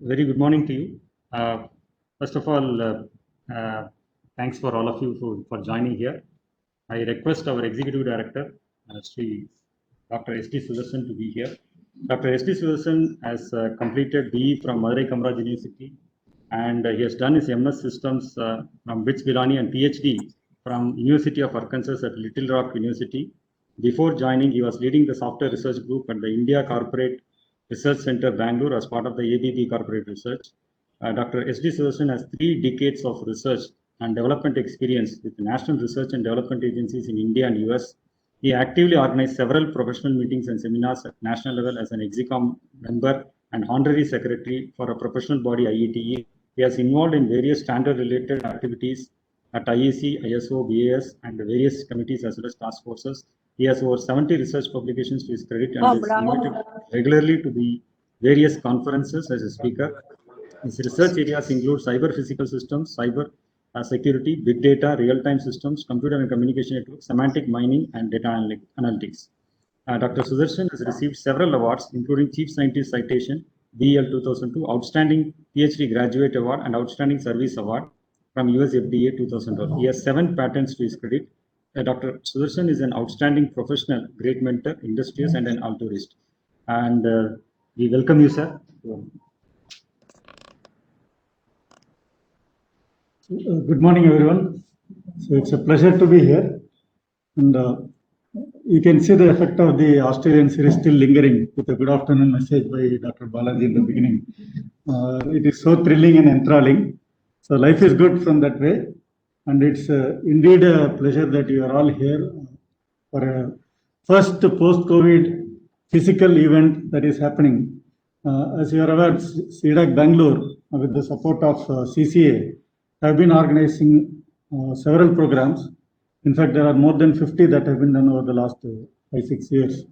Very good morning to you. First of all, thanks for all of you for joining here. I request our Executive Director, Sri Dr. S.T. Sudarshan, to be here. Dr. S.T. Sudarshan has completed BE from Madurai Kamaraj University, and he has done his MS Systems from BITS Pilani and PhD from University of Arkansas at Little Rock University. Before joining, he was leading the software research group at the India Corporate Research Center, Bangalore, as part of the ABB Corporate Research. Dr. S.D. Sudarshan has 3 decades of research and development experience with national research and development agencies in India and US. He actively organized several professional meetings and seminars at national level as an EXICOM member and honorary secretary for a professional body, IETE. He has involved in various standard-related activities at IEC, ISO, BAS, and various committees as well as task forces. He has over 70 research publications to his credit and is invited regularly to the various conferences as a speaker. His research areas include cyber physical systems, cyber security, big data, real-time systems, computer and communication networks, semantic mining, and data analytics. Dr. Sudarshan has received several awards, including Chief Scientist Citation, BEL 2002, Outstanding PhD Graduate Award, and Outstanding Service Award from US FDA 2012. He has 7 patents to his credit. Dr. Sudarshan is an outstanding professional, great mentor, industrious, and an altruist. And we welcome you, sir. Good morning, everyone. So it's a pleasure to be here, and you can see the effect of the Australian series still lingering with a good afternoon message by Dr. Balaji in the beginning. It is so thrilling and enthralling. So life is good from that way, and it's indeed a pleasure that you are all here for a first post-COVID physical event that is happening. As you are aware, CDAC Bangalore, with the support of CCA, have been organizing several programs. In fact, there are more than 50 that have been done over the last 5-6 years.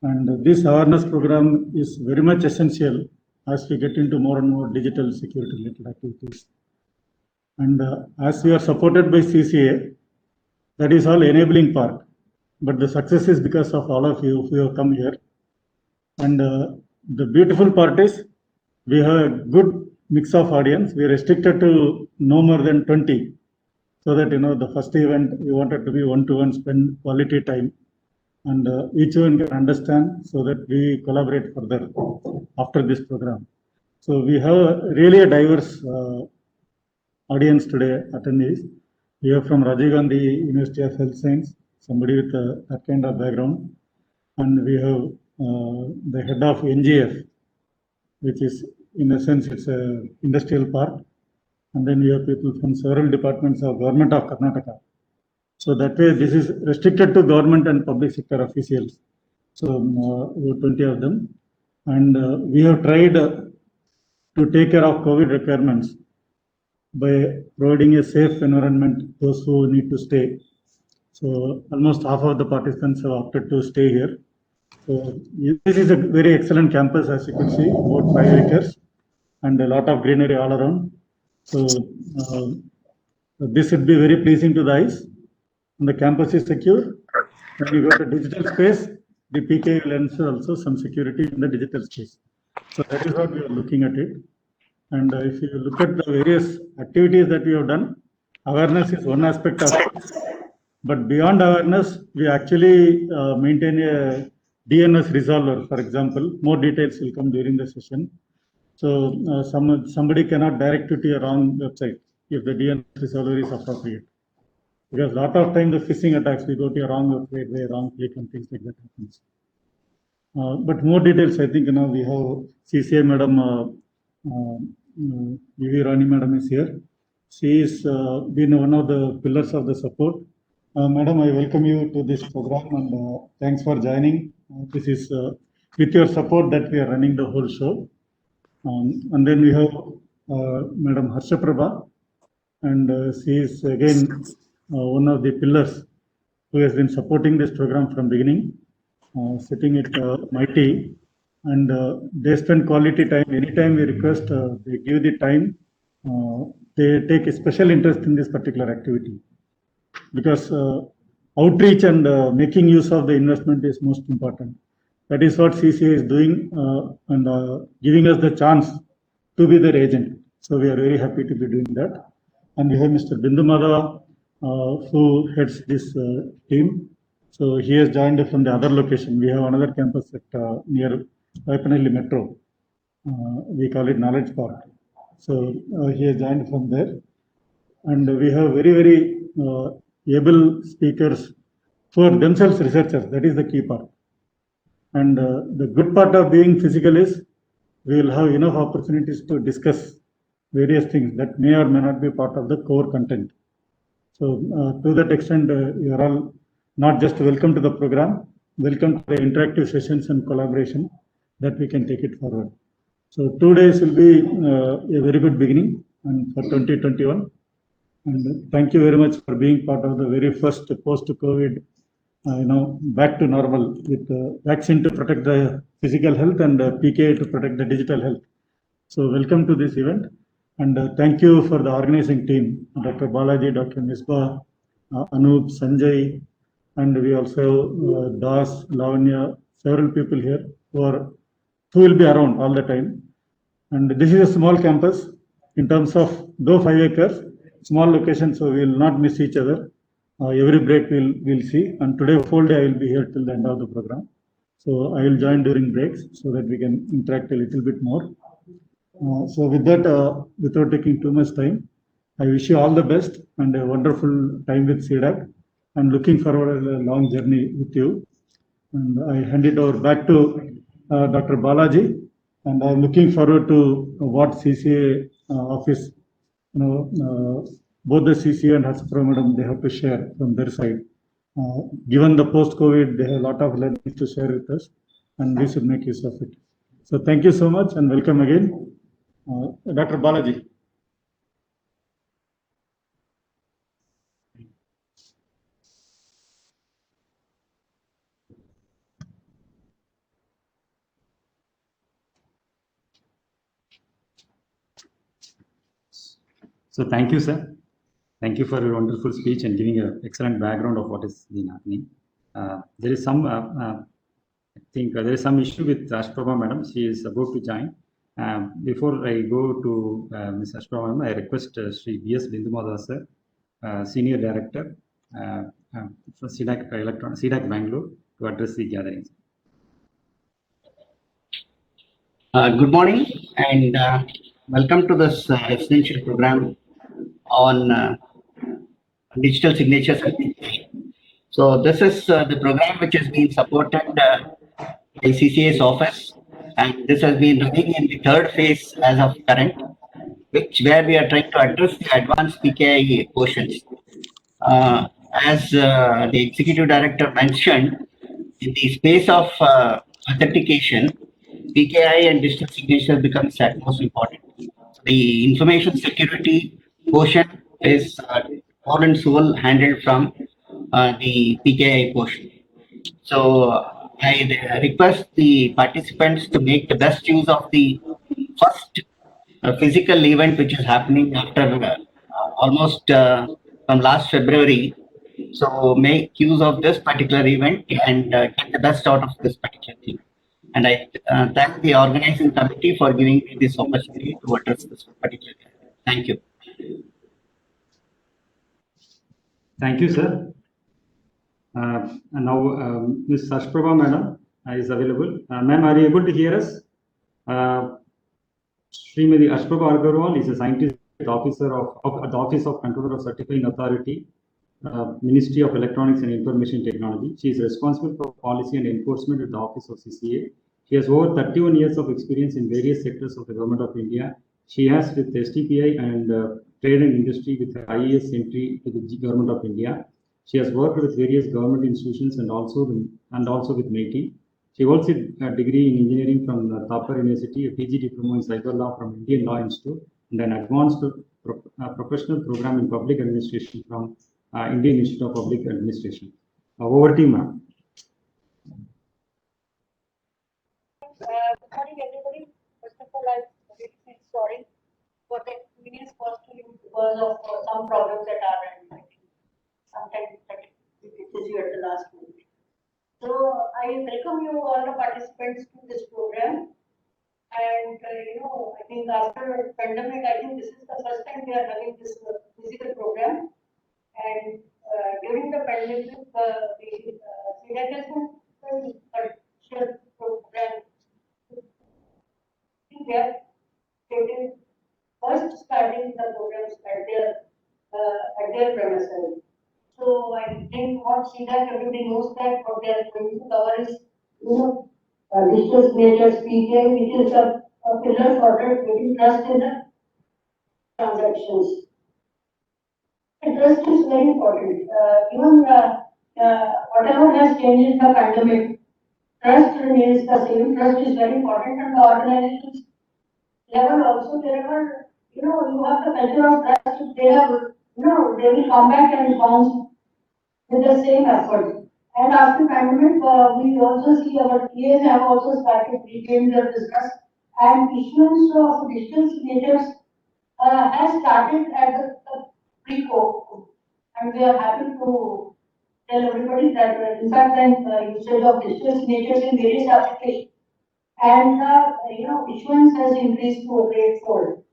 And this awareness program is very much essential as we get into more and more digital security related activities. And as we are supported by CCA, that is all enabling part. But the success is because of all of you who have come here. And the beautiful part is we have a good mix of audience. We are restricted to no more than 20, so that the first event we wanted to be one-to-one, spend quality time, and each one can understand, so that we collaborate further after this program. So we have really a diverse audience today, attendees. We have from Rajiv Gandhi University of Health Science, somebody with that kind of background, and we have the head of NGF, which is, in a sense, it's a industrial park, and then we have people from several departments of government of Karnataka. So that way, this is restricted to government and public sector officials. So over 20 of them, and we have tried to take care of COVID requirements by providing a safe environment those who need to stay. So almost half of the participants have opted to stay here. So this is a very excellent campus, as you can see, about 5 acres and a lot of greenery all around. So this would be very pleasing to the eyes. And the campus is secure. When you go to digital space, the PK will ensure also some security in the digital space. So that is what we are looking at it. And if you look at the various activities that we have done, awareness is one aspect of it. But beyond awareness, we actually maintain a DNS resolver, for example. More details will come during the session. So somebody cannot direct you to a wrong website if the DNS resolver is appropriate. Because a lot of time the phishing attacks, we go to a wrong website, where wrong click and things like that happens. But more details, I think we have CCA Madam, V.V. Rani Madam is here. She is been one of the pillars of the support. Madam, I welcome you to this program, and thanks for joining. This is with your support that we are running the whole show. And then we have Madam Harsha Prabha, and she is again one of the pillars who has been supporting this program from beginning, sitting at MIT, and they spend quality time. Anytime we request, they give the time. They take a special interest in this particular activity, because outreach and making use of the investment is most important. That is what CCA is doing, and giving us the chance to be their agent. So we are very happy to be doing that. And we have Mr. Bindu Madhava, who heads this team. So he has joined from the other location. We have another campus at near Vaipanelli Metro. We call it Knowledge Park. So he has joined from there. And we have very able speakers who are themselves researchers. That is the key part. And the good part of being physical is we will have enough opportunities to discuss various things that may or may not be part of the core content. So to that extent, you are all not just welcome to the program, welcome to the interactive sessions and collaboration that we can take it forward. So 2 days will be a very good beginning and for 2021. And thank you very much for being part of the very first post-COVID, back to normal with vaccine to protect the physical health and PK to protect the digital health. So welcome to this event. And thank you for the organizing team, Dr. Balaji, Dr. Misbah, Anup, Sanjay, and we also Das, Lavanya, several people here who will be around all the time. And this is a small campus in terms of, though 5 acres, small location, so we will not miss each other. Every break we'll see. And today, full day, I will be here till the end of the program. So I will join during breaks so that we can interact a little bit more. So with that, without taking too much time, I wish you all the best and a wonderful time with CDAC. I'm looking forward to a long journey with you. And I hand it over back to Dr. Balaji. And I'm looking forward to what CCA office, both the CCA and Hasapura Madam, they have to share from their side. Given the post-COVID, they have a lot of learnings to share with us, and we should make use of it. So thank you so much and welcome again. Dr. Balaji. So thank you, sir. Thank you for your wonderful speech and giving an excellent background of what is been happening. There is some, I think there is some issue with Ashprabha Madam. She is about to join. Before I go to Ms. Ashprabha Madam, I request Sri B.S. Bindu Madhava sir, Senior Director for CDAC Bangalore, to address the gathering. Good morning and welcome to this residential program on digital signatures. So this is the program which has been supported by CCA's office, and this has been running in the third phase as of current, where we are trying to address the advanced PKI portions. As the Executive Director mentioned, in the space of authentication, PKI and digital signature becomes most important. The information security portion is whole and soul handled from the PKI portion. So I request the participants to make the best use of the first physical event which is happening after almost from last February. So make use of this particular event and get the best out of this particular thing. And I thank the organizing committee for giving me this opportunity to address this particular thing. Thank you. Thank you, sir. And now Ms. Ashprabha Madam is available. Ma'am, are you able to hear us? Srimati Ashprabha Agarwal is a scientist officer of the Office of Controller of Certifying Authority, Ministry of Electronics and Information Technology. She is responsible for policy and enforcement at the Office of CCA. She has over 31 years of experience in various sectors of the Government of India. She has with STPI and Trade and Industry with her IAS entry to the Government of India. She has worked with various government institutions and also with MeitY. She holds a degree in engineering from Thapar University, a PG diploma in cyber law from Indian Law Institute, and an advanced professional program in public administration from Indian Institute of Public Administration. Over to you, ma'am. Good morning, everybody. First of all, I'm really sorry for the inconvenience caused to you because of some problems that are happening. Sometimes it's easier at the last moment. So I welcome you all the participants to this program, and I think after pandemic, I think this is the first time we are having this physical program. And during the pandemic, the CDAC has been a program. They are taking first starting the programs at their premises. So I think what CDAC, everybody knows that what they are going to cover is, digital signatures, PKI, which is a pillar for getting trust in the transactions. And trust is very important. Even whatever has changed in the pandemic, trust remains the same. Trust is very important, and the organizations level also wherever you have the culture of trust, they have they will come back and respond with the same effort. And after pandemic, we also see our PAs have also started regain their business, and issuance of digital signatures has started at the pre-COVID, and we are happy to tell everybody that in fact the usage of digital signatures in various applications and issuance has increased to a great fold.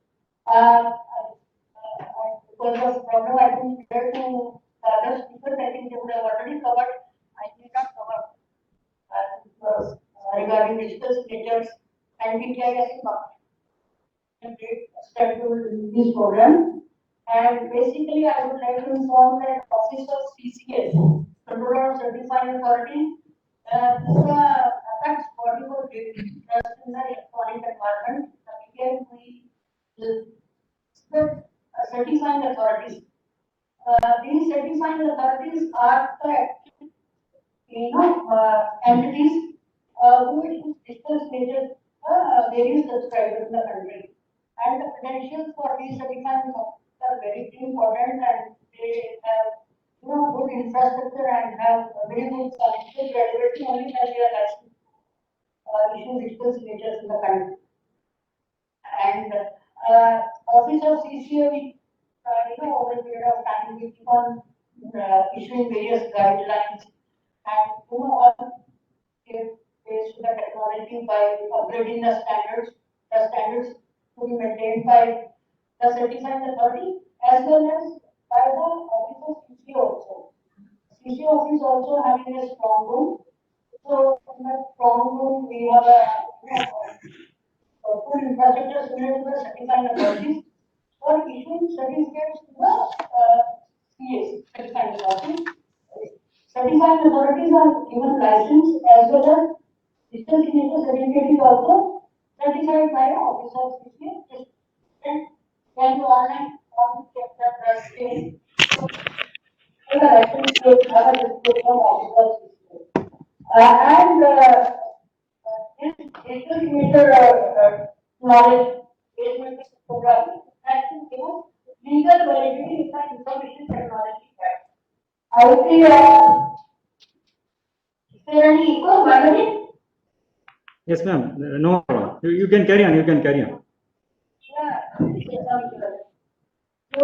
Because of problem, I think compared to the other speakers, I think they would have already covered. I need not cover regarding digital signatures and PKI and great step to this program. And basically, I would like to inform that Office of CCA, Controller of Certifying Authority, is a tax body for trust in the electronic environment. Again, the certifying authorities. These certifying authorities are the entities who use digital signatures various subscribers in the country. And the credentials for these certifying authorities are very important, and they have good infrastructure and have very good financial credibility only when they are licensed issue digital signatures in the country. And Office of CCA, we, over a period of time, we keep on issuing various guidelines and all based on the technology by upgrading the standards. The standards to be maintained by the certifying authority as well as by the Office of CCA also. CCA office also having a strong room. So in that strong room, we have a full infrastructure similar to the certifying authorities for issuing certificates to the CAs, certifying authorities. Certifying authorities are given license as well as digital signature certificate is also certified by an Office of CCA. And when you online check the trust case, the license will have a certificate from Office of CCA. And this digital signature knowledge based program has been given legal validity in the Information Technology Act. I see, is there any echo, Madam? Yes, ma'am. No problem. You can carry on. You can carry on. Yeah. So,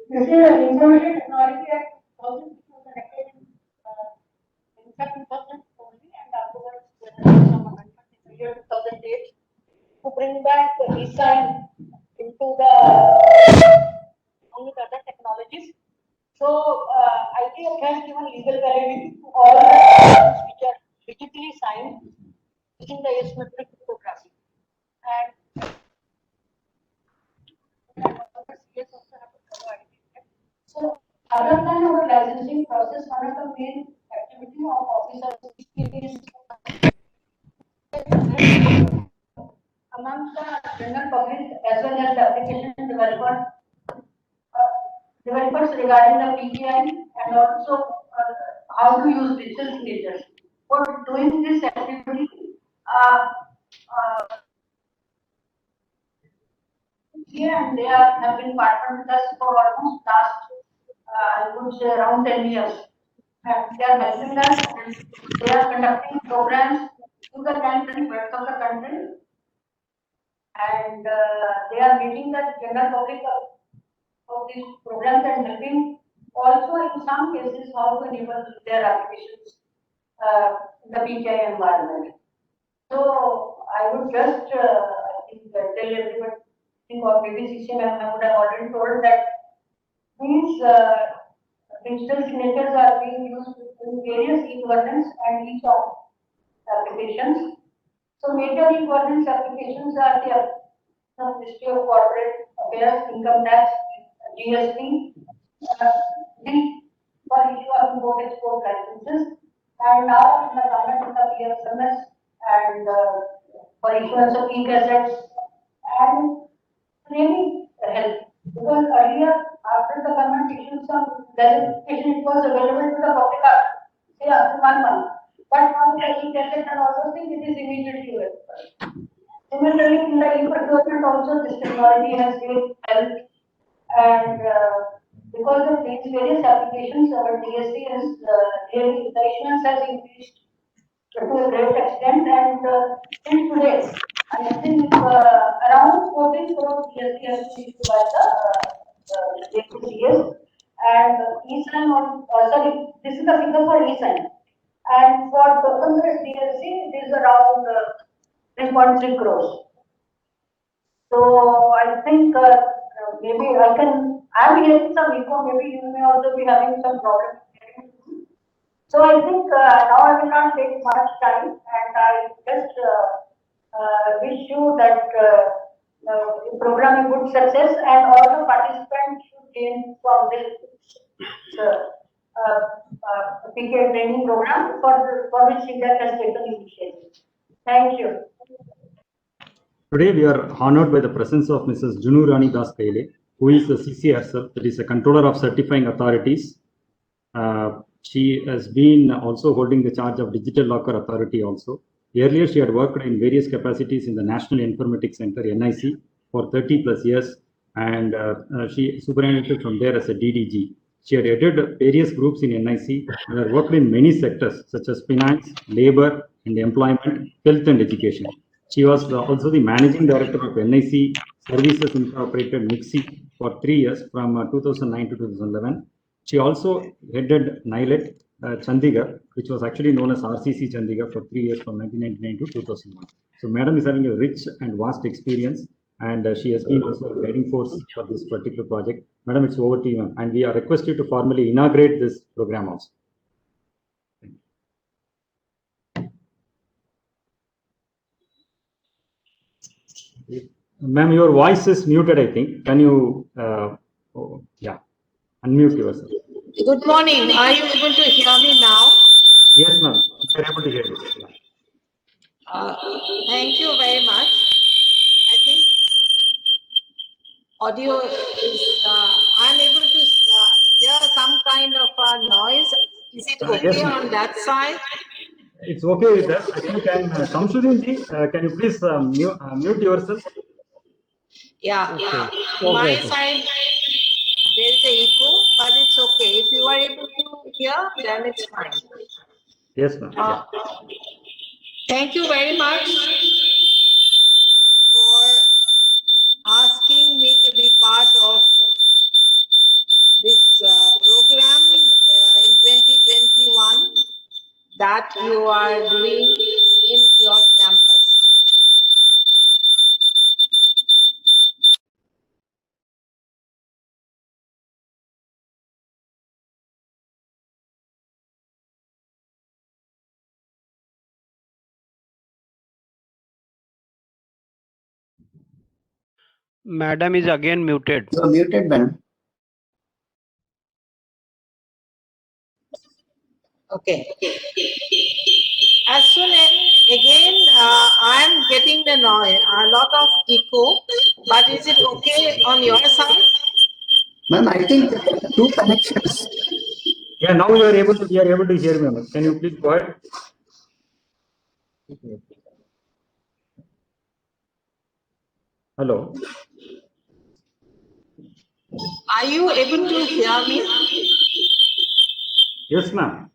this is an Information Technology Act 2006 was enacted in fact 2000 only, and afterwards there was some amendment in the year 2008 to bring back the e-sign into the other technologies. So, ITF has given legal validity to all the documents which are digitally signed using the asymmetric cryptography. And so, other than our licensing process, one of the main activity of Office of CCA is among the general public as well as the application developers regarding the PKI and also how to use digital signatures. For doing this activity, here and they have been partnered with us for almost last, I would say, around 10 years. And they are helping us, and they are conducting programs to the length and breadth of the country. And they are meeting the general public of these programs and helping also in some cases how to enable their applications in the PKI environment. So I would just tell tell everybody, or maybe CCM, I would have already told that these digital signatures are being used in various e-governance and e-shop applications. So major e-governance applications are the Ministry of Corporate Affairs, Income Tax, GST, the for issue of import export licenses, and now in the government of PSMS and for issuance of e-gazettes, and really help, because earlier after the government issued some designation, it was available to the public say after 1 month, but now the e-gazette and all those things, it is immediately available. Similarly, in the e-procurement also this technology has given help, and because of these various applications, our DSC has really, the issuance has increased to a great extent, and till today, I think around 14 crore DSC has been issued by the DSCS, and e-sign, sorry, this is the figure for e-sign, and for token-based DSC, it is around 3.3 crores. So I think maybe I'm hearing some echo, maybe you may also be having some problem. So I think now I will not take much time, and I just wish you that program a good success, and all the participants should gain from this PK training program for which India has taken initiative. Thank you. Today we are honored by the presence of Mrs. Junu Rani Das Kaile, who is the CC herself, that is a controller of certifying authorities. She has been also holding the charge of Digital Locker Authority also. Earlier she had worked in various capacities in the National Informatics Center, NIC, for 30 plus years, and she superintended from there as a DDG. She had headed various groups in NIC and had worked in many sectors such as finance, labor and employment, health and education. She was also the managing director of NIC Services Incorporated MIXI for 3 years from 2009 to 2011. She also headed NILET Chandigarh, which was actually known as RCC Chandigarh, for 3 years from 1999 to 2001. So Madam is having a rich and vast experience, and she has been also a guiding force for this particular project. Madam, it's over to you, and we are requested to formally inaugurate this program also. Ma'am, your voice is muted, I think. Can you, unmute yourself. Good morning. Are you able to hear me now? Yes, ma'am. We are able to hear you. Thank you very much. I think audio is, I'm able to hear some kind of a noise. Is it okay Yes, on that side? It's okay with us. I think Shamsuddin ji, can you please mute yourself? Yeah. Okay. My side, there is a echo, but it's okay. If you are able to hear, then it's fine. Yes, ma'am. Thank you very much for asking me to be part of this program in 2021 that you are doing in your campus. Madam is again muted. You are muted, madam. Okay. As soon as again, I am getting the noise, a lot of echo, but is it okay on your side? Ma'am, I think there are 2 connections. Yeah, now we are able to hear me, ma'am. Can you please go ahead? Hello. Are you able to hear me? Yes, ma'am.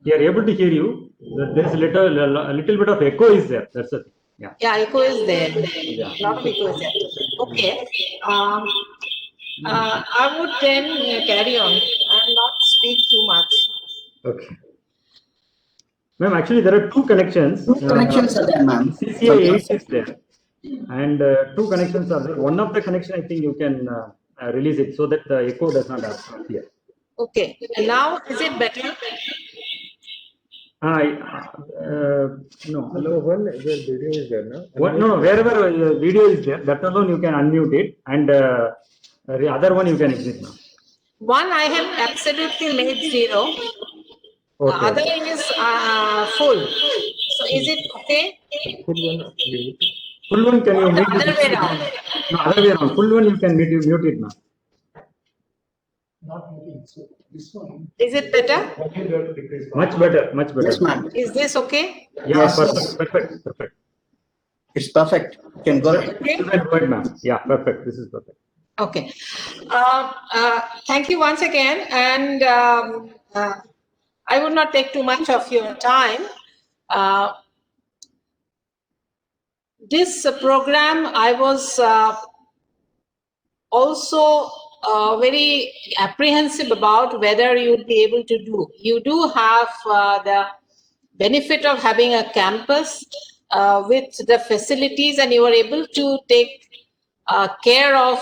We are able to hear you. There is a little bit of echo is there. That's it. Yeah. Yeah, echo is there. Yeah. A lot of echo is there. Okay. I would then carry on and not speak too much. Okay. Ma'am, actually there are 2 connections. 2 connections are there, ma'am. CCA 8 is there. And two connections are there. One of the connection, I think you can release it so that the echo does not appear. Okay, and now is it better? No. Hello, one where video is there, no? No, wherever video is there, that alone you can unmute it, and the other one you can exit now. One I have absolutely made 0. Okay. Other is full. So is it okay? Full one, mute. Full one can you Or the mute other it? way around? No, other way around. Full one you can mute it now. Is it better? Much better, much better. Yes, ma'am. Is this okay? Yeah, Yes. perfect. It's perfect. You can go ahead. Okay. You can go ahead, ma'am. Yeah, perfect. This is perfect. Okay. Thank you once again, and I would not take too much of your time. This program, I was also very apprehensive about whether you'd be able to do. You do have the benefit of having a campus with the facilities, and you are able to take care of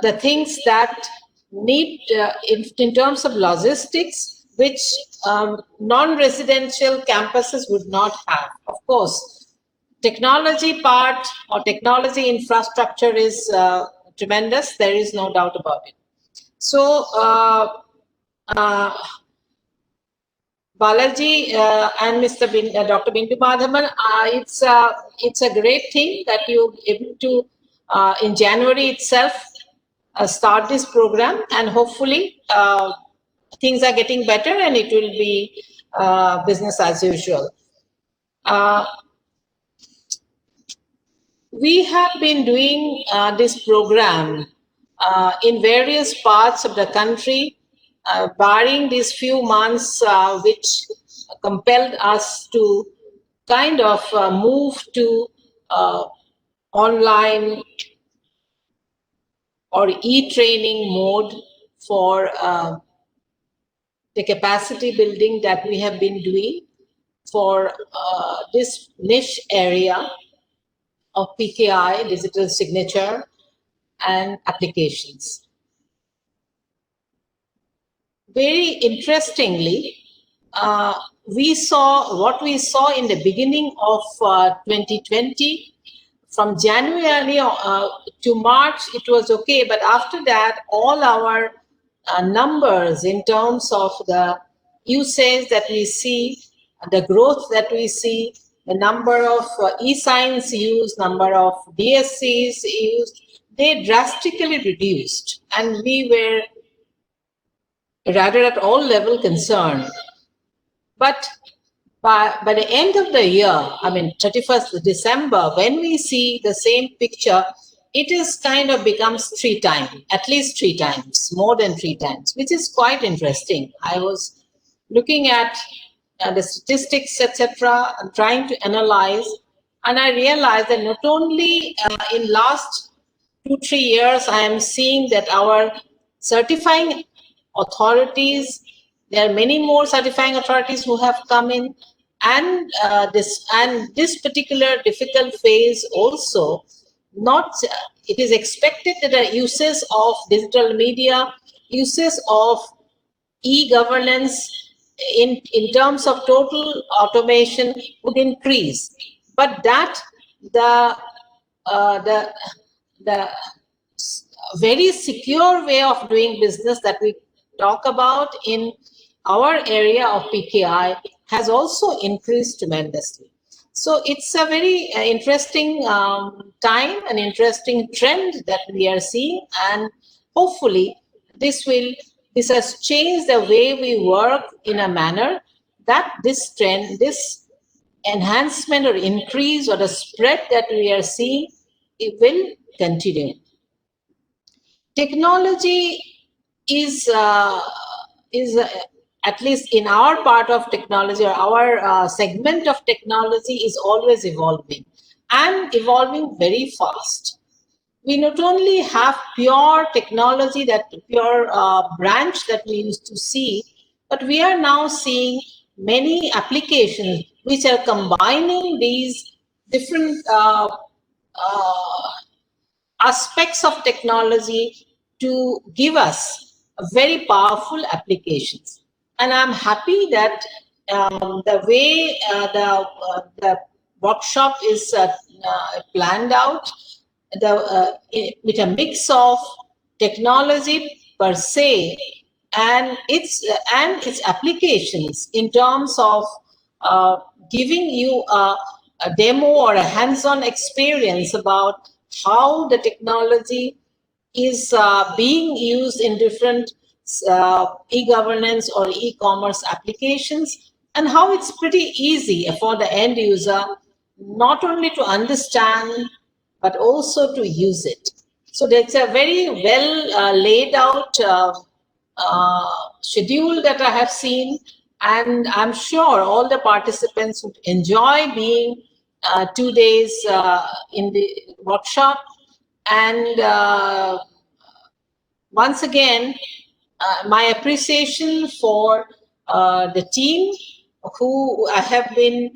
the things that need in terms of logistics, which non-residential campuses would not have. Of course, technology part or technology infrastructure is tremendous. There is no doubt about it. So Balaji and Dr. Bindu Madhavan, it's a great thing that you're able to in January itself start this program, and hopefully things are getting better and it will be business as usual. We have been doing this program in various parts of the country, barring these few months which compelled us to kind of move to online or e-training mode for the capacity building that we have been doing for this niche area of PKI, digital signature, and applications. Very interestingly, we saw in the beginning of 2020. From January to March, it was okay, but after that, all our numbers in terms of the usage that we see, the growth that we see, the number of e-signs used, number of DSCs used, they drastically reduced, and we were rather at all level concerned. But by the end of the year, I mean 31st December, when we see the same picture, it is kind of becomes 3 times, at least 3 times, more than 3 times, which is quite interesting. I was looking at the statistics, etc., and trying to analyze, and I realized that not only in last 2-3 years, I am seeing that our certifying authorities, there are many more certifying authorities who have come in, and this particular difficult phase also, it is expected that the uses of digital media, uses of e-governance in terms of total automation would increase, but that the very secure way of doing business that we talk about in our area of PKI has also increased tremendously. So it's a very interesting time, an interesting trend that we are seeing, and hopefully this has changed the way we work in a manner that this trend, this enhancement or increase or the spread that we are seeing, it will continue. Technology is at least in our part of technology, or our segment of technology, is always evolving and evolving very fast. We not only have pure technology, that pure branch that we used to see, but we are now seeing many applications which are combining these different aspects of technology to give us very powerful applications. And I'm happy that the way the workshop is planned out, with a mix of technology per se and its applications in terms of giving you a demo or a hands-on experience about how the technology is being used in different e-governance or e-commerce applications, and how it's pretty easy for the end user not only to understand but also to use it. So that's a very well laid out schedule that I have seen, and I'm sure all the participants would enjoy being 2 days in the workshop. And once again, my appreciation for the team who I have been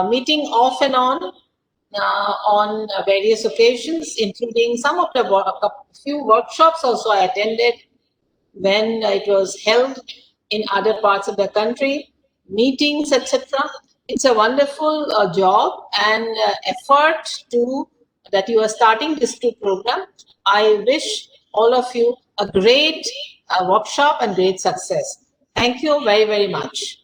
meeting off and on various occasions, including some of the few workshops also I attended when it was held in other parts of the country, meetings, etc. It's a wonderful job and effort that you are starting this program. I wish all of you a great workshop and great success. Thank you very, very much.